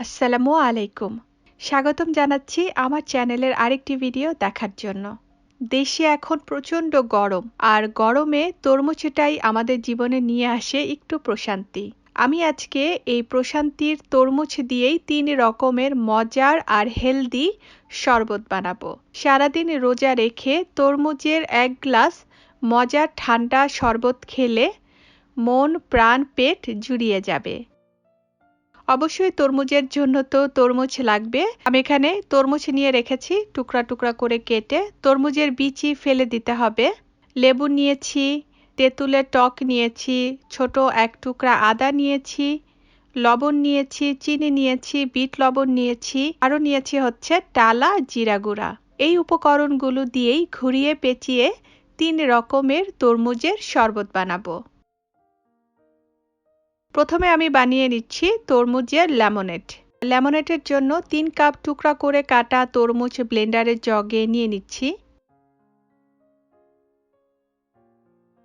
আসসালামু আলাইকুম। স্বাগতম জানাচ্ছি আমার চ্যানেলের আরেকটি ভিডিও দেখার জন্য। দেশে এখন প্রচণ্ড গরম, আর গরমে তরমুজটাই আমাদের জীবনে নিয়ে আসে একটু প্রশান্তি। আমি আজকে এই প্রশান্তির তরমুজ দিয়েই 3 রকমের মজার আর হেলদি শরবত বানাবো। সারাদিন রোজা রেখে তরমুজের 1 গ্লাস মজার ঠান্ডা শরবত খেলে মন প্রাণ পেট জুড়িয়ে যাবে। অবশ্যই তরমুজের জন্য তো তরমুজ লাগবে। আমি এখানে তরমুজ নিয়ে রেখেছি টুকরা টুকরা করে কেটে। তরমুজের বিচি ফেলে দিতে হবে। লেবু নিয়েছি, তেঁতুলের টক নিয়েছি, ছোট 1 টুকরা আদা নিয়েছি, লবণ নিয়েছি, চিনি নিয়েছি, বিট লবণ নিয়েছি, আরও নিয়েছি হচ্ছে টালা জিরা গুঁড়া। এই উপকরণগুলো দিয়েই ঘুরিয়ে পেঁচিয়ে 3 রকমের তরমুজের শরবত বানাবো। প্রথমে আমি বানিয়ে নিচ্ছি তরমুজের লেমনেড। লেমনেডের জন্য 3 কাপ টুকরা করে কাটা তরমুজ ব্লেন্ডারের জগে নিয়ে নিচ্ছি।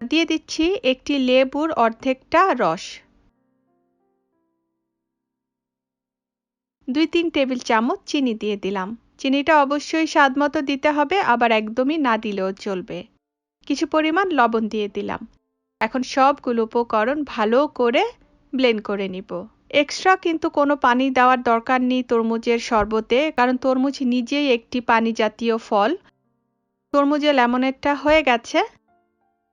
দিয়ে দিচ্ছি একটি লেবুর অর্ধেকটা রস। 2-3 টেবিল চামচ চিনি দিয়ে দিলাম। চিনিটা অবশ্যই স্বাদমতো দিতে হবে, আবার একদমই না দিলেও চলবে। কিছু পরিমাণ লবণ দিয়ে দিলাম। এখন সবগুলো উপকরণ ভালো করে ব্লেন্ড করে নিব। এক্সট্রা কিন্তু কোনো পানি দেওয়ার দরকার নেই তরমুজের শরবতে, কারণ তরমুজ নিজেই একটি পানি জাতীয় ফল। তরমুজের লেমনেডটা হয়ে গেছে।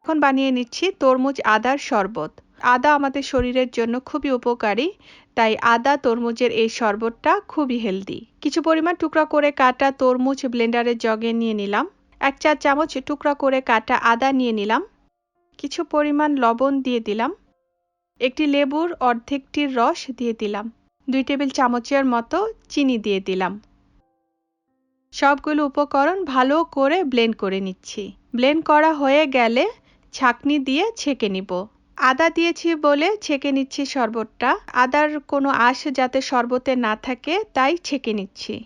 এখন বানিয়ে নিচ্ছি তরমুজ আদার শরবত। আদা আমাদের শরীরের জন্য খুবই উপকারী, তাই আদা তরমুজের এই শরবতটা খুবই হেলদি। কিছু পরিমাণ টুকরা করে কাটা তরমুজ ব্লেন্ডারের জগে নিয়ে নিলাম। 1 চা চামচ টুকরা করে কাটা আদা নিয়ে নিলাম। কিছু পরিমাণ লবণ দিয়ে দিলাম। একটি লেবুর অর্ধেকটির রস দিয়ে দিলাম। 2 টেবিল চামচের মতো চিনি দিয়ে দিলাম। সবগুলো উপকরণ ভালো করে ব্লেন্ড করে নিচ্ছি। ব্লেন্ড করা হয়ে গেলে ছাঁকনি দিয়ে ছেঁকে নিব। আদা দিয়েছি বলে ছেঁকে নিচ্ছি শরবতটা। আদার কোনো আঁশ যাতে শরবতে না থাকে তাই ছেঁকে নিচ্ছি।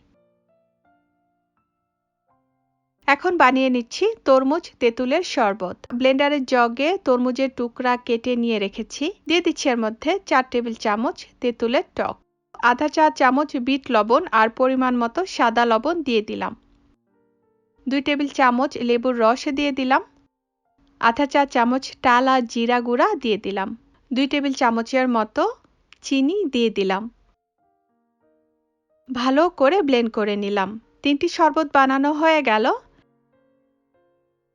এখন বানিয়ে নিচ্ছি তরমুজ তেঁতুলের শরবত। ব্লেন্ডারের জগে তরমুজের টুকরা কেটে নিয়ে রেখেছি। দিয়ে দিচ্ছি এর মধ্যে 4 টেবিল চামচ তেঁতুলের টক, আধা চা চামচ বিট লবণ আর পরিমাণ মতো সাদা লবণ দিয়ে দিলাম। 2 টেবিল চামচ লেবুর রস দিয়ে দিলাম। আধা চা চামচ টালা জিরা গুঁড়া দিয়ে দিলাম। 2 টেবিল চামচের মতো চিনি দিয়ে দিলাম। ভালো করে ব্লেন্ড করে নিলাম। 3টি শরবত বানানো হয়ে গেল।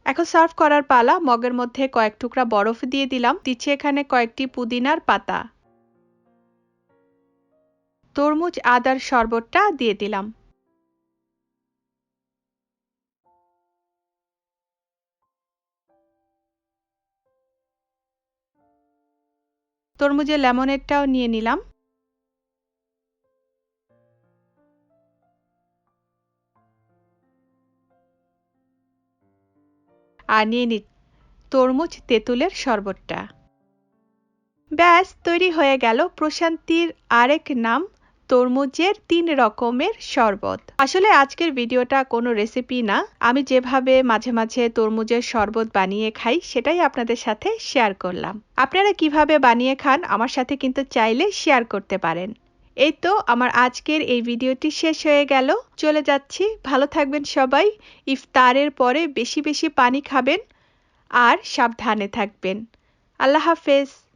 এখন সার্ভ করার পালা। মগের মধ্যে কয়েক টুকরা বরফ দিয়ে দিলাম। দিচ্ছি এখানে কয়েকটি পুদিনার পাতা। তরমুজ আদার শরবতটা দিয়ে দিলাম। তরমুজের লেমনেডটাও নিয়ে নিলাম। আর নিয়ে নিচ্ছি তরমুজ তেঁতুলের শরবতটা। ব্যাস তৈরি হয়ে গেল প্রশান্তির আরেক নাম, তরমুজের 3 রকমের শরবত। আসলে আজকের ভিডিওটা কোনো রেসিপি না, আমি যেভাবে মাঝে মাঝে তরমুজের শরবত বানিয়ে খাই সেটাই আপনাদের সাথে শেয়ার করলাম। আপনারা কিভাবে বানিয়ে খান আমার সাথে কিন্তু চাইলে শেয়ার করতে পারেন। এই তো আমার আজকের এই ভিডিওটি শেষ হয়ে গেল। চলে যাচ্ছি। ভালো থাকবেন সবাই। ইফতারের পরে বেশি বেশি পানি খাবেন আর সাবধানে থাকবেন। আল্লাহ হাফেজ।